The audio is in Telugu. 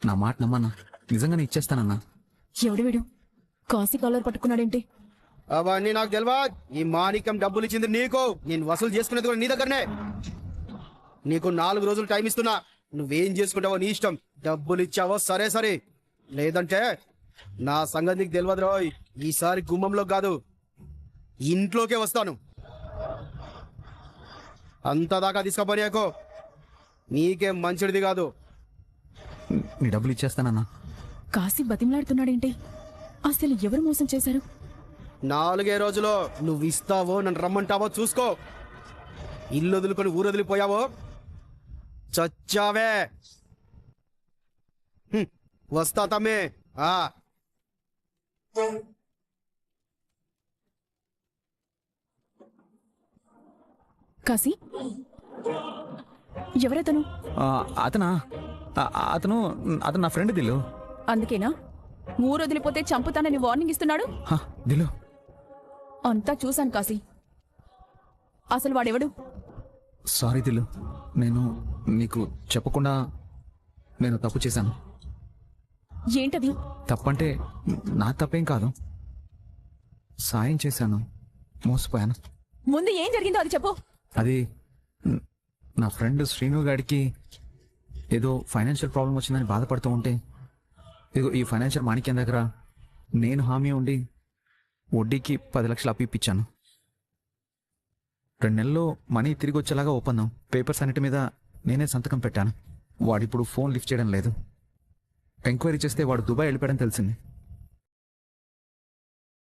నా మాట నమ్మన్నా, నిజంగానే ఇచ్చేస్తానన్నా. ఎవడు వీడు కాశీ కాలర్ పట్టుకున్నాడేంటి? అవన్నీ నాకు తెలియదు. ఈ మాణిక్యం డబ్బులు ఇచ్చింది నీకు, నేను వసూలు చేసుకునేది కూడా నీ దగ్గరనే. నీకు 4 రోజులు టైం ఇస్తున్నా, నువ్వేం చేసుకుంటావో నీ ఇష్టం. డబ్బులు ఇచ్చావో సరే సరే, లేదంటే నా సంగతి నీకు తెలియదు రోయ్. ఈసారి గుమ్మంలో కాదు, ఇంట్లోకే వస్తాను. అంతదాకా తీసుకుపోయాకో నీకేం మంచిది కాదు. నీ డబ్బులు ఇచ్చేస్తానన్నా. కాశీ బతిమలాడుతున్నాడేంటి? అసలు ఎవరు మోసం చేశారు? 4 రోజులో నువ్వు ఇస్తావో నన్ను రమ్మంటావో చూసుకో. ఇల్లు వదులుకొని ఊరు వదిలిపోయావో చచ్చావే. వస్తా తమ్మే. కాశీ, ఎవరతను? అతనా? అతను అతను నా ఫ్రెండ్ దిల్లు. అందుకేనా ఊరు వదిలిపోతే చంపుతానని వార్నింగ్ ఇస్తున్నాడు? దిల్లు, అంతా చూశాను కాశీ. అసలు వాడెవడు? సారీ దిల్లు, నేను నీకు చెప్పకుండా నేను తప్పు చేశాను. ఏంటది? తప్పంటే నా తప్పేం కాదు, సాయం చేశాను, మోసపోయాను. ముందు ఏం జరిగిందో అది చెప్పు. అది నా ఫ్రెండ్ శ్రీను గారికి ఏదో ఫైనాన్షియల్ ప్రాబ్లం వచ్చిందని బాధపడుతూ ఉంటే, ఇదిగో ఈ ఫైనాన్షియల్ మాణిక్యం దగ్గర నేను హామీ ఉండి వడ్డీకి 10 లక్షలు అప్పిప్పించాను. 2 నెలల్లో మనీ తిరిగి వచ్చేలాగా ఒప్పందం, పేపర్స్ అన్నిటి మీద నేనే సంతకం పెట్టాను. వాడిప్పుడు ఫోన్ లిఫ్ట్ చేయడం లేదు. ఎంక్వైరీ చేస్తే వాడు దుబాయ్ వెళ్ళిపోయాడని తెలిసింది.